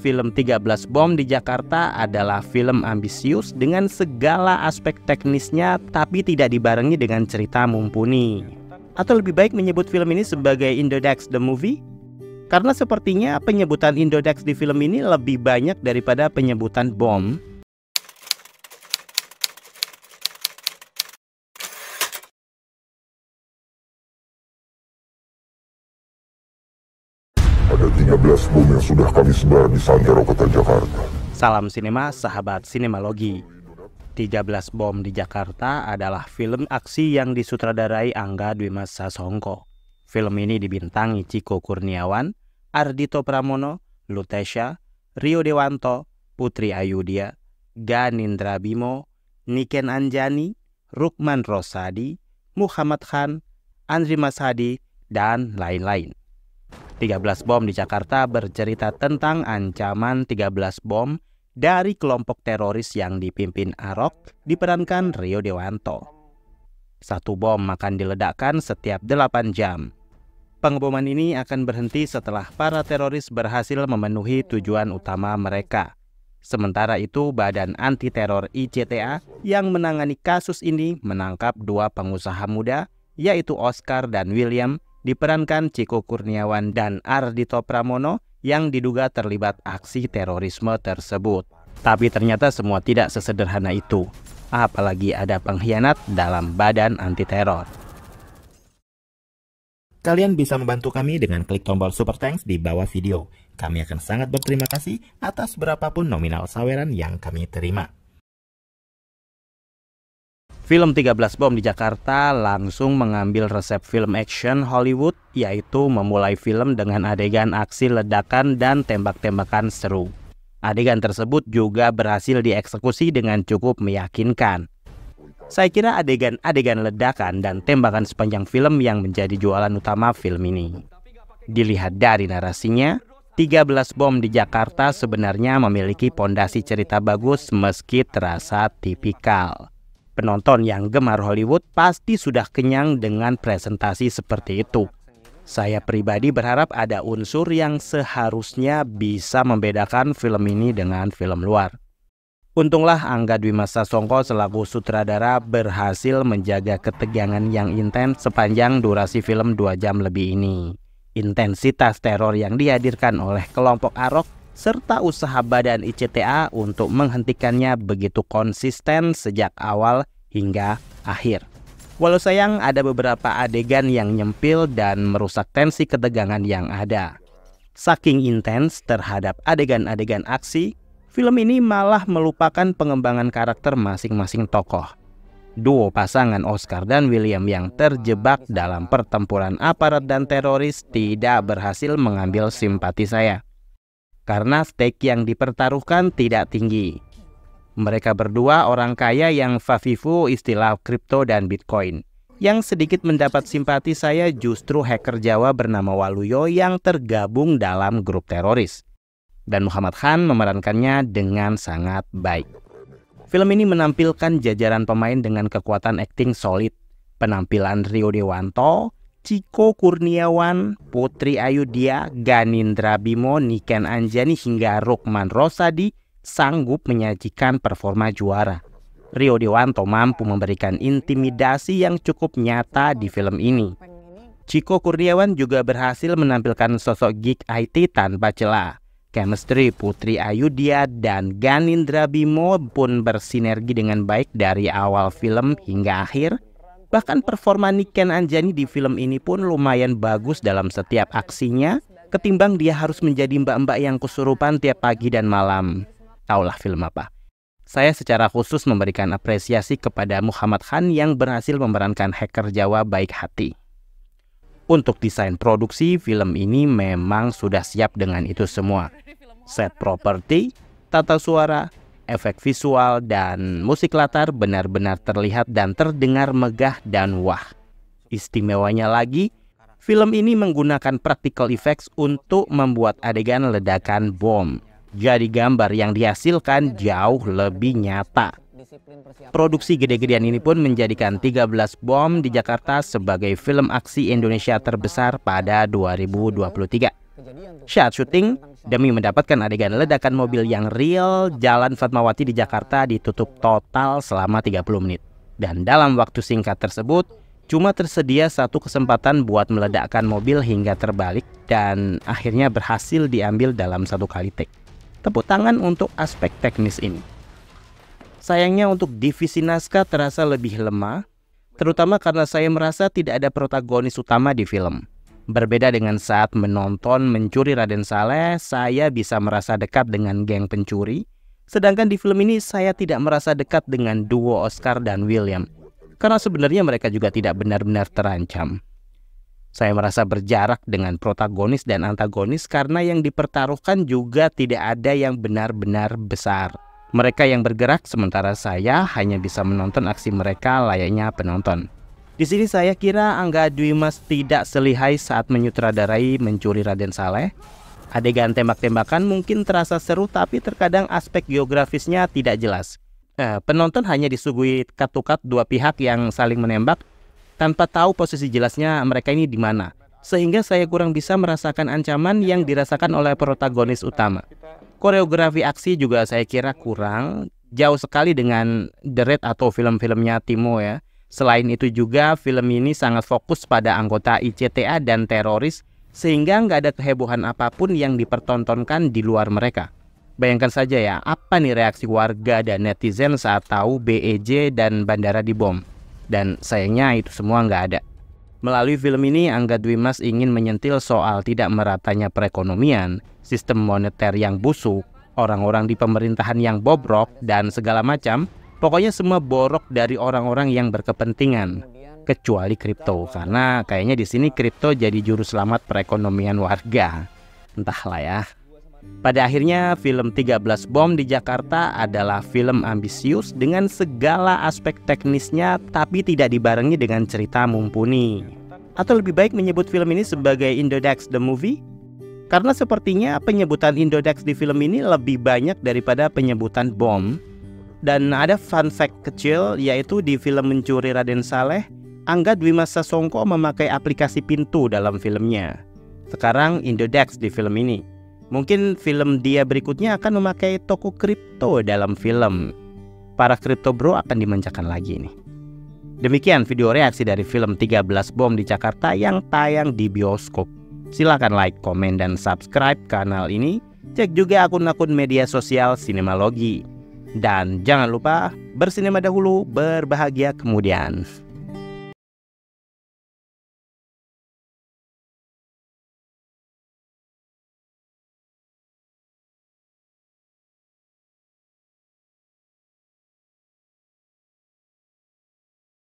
film 13 Bom di Jakarta adalah film ambisius dengan segala aspek teknisnya, tapi tidak dibarengi dengan cerita mumpuni. Atau lebih baik menyebut film ini sebagai Indodax the Movie? Karena sepertinya penyebutan Indodax di film ini lebih banyak daripada penyebutan bom. Ada 13 bom yang sudah kami sebar di Santero Kota Jakarta. Salam sinema, sahabat sinemalogi. 13 Bom di Jakarta adalah film aksi yang disutradarai Angga Dwi Mas Sasongko. Film ini dibintangi Chico Kurniawan, Ardhito Pramono, Lutesha, Rio Dewanto, Putri Ayudhya, Ganindra Bimo, Niken Anjani, Rukman Rosadi, Muhammad Khan, Andri Masadi, dan lain-lain. 13 Bom di Jakarta bercerita tentang ancaman 13 bom dari kelompok teroris yang dipimpin Arok diperankan Rio Dewanto. Satu bom akan diledakkan setiap 8 jam. Pengeboman ini akan berhenti setelah para teroris berhasil memenuhi tujuan utama mereka. Sementara itu, Badan Anti Teror ICTA yang menangani kasus ini menangkap 2 pengusaha muda, yaitu Oscar dan William, diperankan Chico Kurniawan dan Ardhito Pramono yang diduga terlibat aksi terorisme tersebut. Tapi ternyata semua tidak sesederhana itu. Apalagi ada pengkhianat dalam Badan Anti Teror. Kalian bisa membantu kami dengan klik tombol Super Thanks di bawah video. Kami akan sangat berterima kasih atas berapapun nominal saweran yang kami terima. Film 13 Bom di Jakarta langsung mengambil resep film action Hollywood, yaitu memulai film dengan adegan aksi ledakan dan tembak-tembakan seru. Adegan tersebut juga berhasil dieksekusi dengan cukup meyakinkan. Saya kira adegan-adegan ledakan dan tembakan sepanjang film yang menjadi jualan utama film ini. Dilihat dari narasinya, 13 Bom di Jakarta sebenarnya memiliki pondasi cerita bagus meski terasa tipikal. Penonton yang gemar Hollywood pasti sudah kenyang dengan presentasi seperti itu. Saya pribadi berharap ada unsur yang seharusnya bisa membedakan film ini dengan film luar. Untunglah Angga Dwi Mas Sasongko selaku sutradara berhasil menjaga ketegangan yang intens sepanjang durasi film 2 jam lebih ini. Intensitas teror yang dihadirkan oleh kelompok Arok serta usaha Badan ICTA untuk menghentikannya begitu konsisten sejak awal hingga akhir. Walau sayang ada beberapa adegan yang nyempil dan merusak tensi ketegangan yang ada. Saking intens terhadap adegan-adegan aksi, film ini malah melupakan pengembangan karakter masing-masing tokoh. Duo pasangan Oscar dan William yang terjebak dalam pertempuran aparat dan teroris tidak berhasil mengambil simpati saya. Karena stake yang dipertaruhkan tidak tinggi. Mereka berdua orang kaya yang fafifu istilah kripto dan bitcoin. Yang sedikit mendapat simpati saya justru hacker Jawa bernama Waluyo yang tergabung dalam grup teroris. Dan Muhammad Khan memerankannya dengan sangat baik. Film ini menampilkan jajaran pemain dengan kekuatan akting solid. Penampilan Rio Dewanto, Chico Kurniawan, Putri Ayudhya, Ganindra Bimo, Niken Anjani hingga Rukman Rosadi sanggup menyajikan performa juara. Rio Dewanto mampu memberikan intimidasi yang cukup nyata di film ini. Chico Kurniawan juga berhasil menampilkan sosok geek IT tanpa celah. Chemistry Putri Ayudhya dan Ganindra Bimo pun bersinergi dengan baik dari awal film hingga akhir. Bahkan performa Niken Anjani di film ini pun lumayan bagus dalam setiap aksinya, ketimbang dia harus menjadi mbak-mbak yang kesurupan tiap pagi dan malam. Taulah film apa. Saya secara khusus memberikan apresiasi kepada Muhammad Khan yang berhasil memerankan hacker Jawa baik hati. Untuk desain produksi, film ini memang sudah siap dengan itu semua. Set properti, tata suara, efek visual, dan musik latar benar-benar terlihat dan terdengar megah dan wah. Istimewanya lagi, film ini menggunakan practical effects untuk membuat adegan ledakan bom. Jadi gambar yang dihasilkan jauh lebih nyata. Produksi gede-gedean ini pun menjadikan 13 Bom di Jakarta sebagai film aksi Indonesia terbesar pada 2023. Saat syuting, demi mendapatkan adegan ledakan mobil yang real, Jalan Fatmawati di Jakarta ditutup total selama 30 menit. Dan dalam waktu singkat tersebut, cuma tersedia satu kesempatan buat meledakkan mobil hingga terbalik dan akhirnya berhasil diambil dalam satu kali take. Tepuk tangan untuk aspek teknis ini. Sayangnya untuk divisi naskah terasa lebih lemah, terutama karena saya merasa tidak ada protagonis utama di film. Berbeda dengan saat menonton Mencuri Raden Saleh, saya bisa merasa dekat dengan geng pencuri. Sedangkan di film ini saya tidak merasa dekat dengan duo Oscar dan William. Karena sebenarnya mereka juga tidak benar-benar terancam. Saya merasa berjarak dengan protagonis dan antagonis karena yang dipertaruhkan juga tidak ada yang benar-benar besar. Mereka yang bergerak sementara saya hanya bisa menonton aksi mereka layaknya penonton. Di sini saya kira Angga Dwi Mas tidak selihai saat menyutradarai Mencuri Raden Saleh. Adegan tembak-tembakan mungkin terasa seru tapi terkadang aspek geografisnya tidak jelas. Penonton hanya disuguhi cut-to-cut dua pihak yang saling menembak tanpa tahu posisi jelasnya mereka ini di mana. Sehingga saya kurang bisa merasakan ancaman yang dirasakan oleh protagonis utama. Koreografi aksi juga saya kira kurang, jauh sekali dengan The Raid atau film-filmnya Timo ya. Selain itu juga film ini sangat fokus pada anggota ICTA dan teroris, sehingga nggak ada kehebohan apapun yang dipertontonkan di luar mereka. Bayangkan saja ya, apa nih reaksi warga dan netizen saat tahu BEJ dan bandara dibom. Dan sayangnya itu semua nggak ada. Melalui film ini, Angga Dwi Mas ingin menyentil soal tidak meratanya perekonomian, sistem moneter yang busuk, orang-orang di pemerintahan yang bobrok, dan segala macam. Pokoknya semua borok dari orang-orang yang berkepentingan, kecuali kripto. Karena kayaknya di sini kripto jadi juru selamat perekonomian warga. Entahlah ya. Pada akhirnya, film 13 Bom di Jakarta adalah film ambisius dengan segala aspek teknisnya tapi tidak dibarengi dengan cerita mumpuni. Atau lebih baik menyebut film ini sebagai Indodax the Movie? Karena sepertinya penyebutan Indodax di film ini lebih banyak daripada penyebutan bom. Dan ada fun fact kecil, yaitu di film Mencuri Raden Saleh, Angga Dwi Mas Sasongko memakai aplikasi pintu dalam filmnya. Sekarang Indodax di film ini. Mungkin film dia berikutnya akan memakai toko kripto dalam film. Para kripto bro akan dimanjakan lagi nih. Demikian video reaksi dari film 13 Bom di Jakarta yang tayang di bioskop. Silahkan like, komen, dan subscribe kanal ini. Cek juga akun-akun media sosial Sinemalogi. Dan jangan lupa bersinema dahulu, berbahagia kemudian.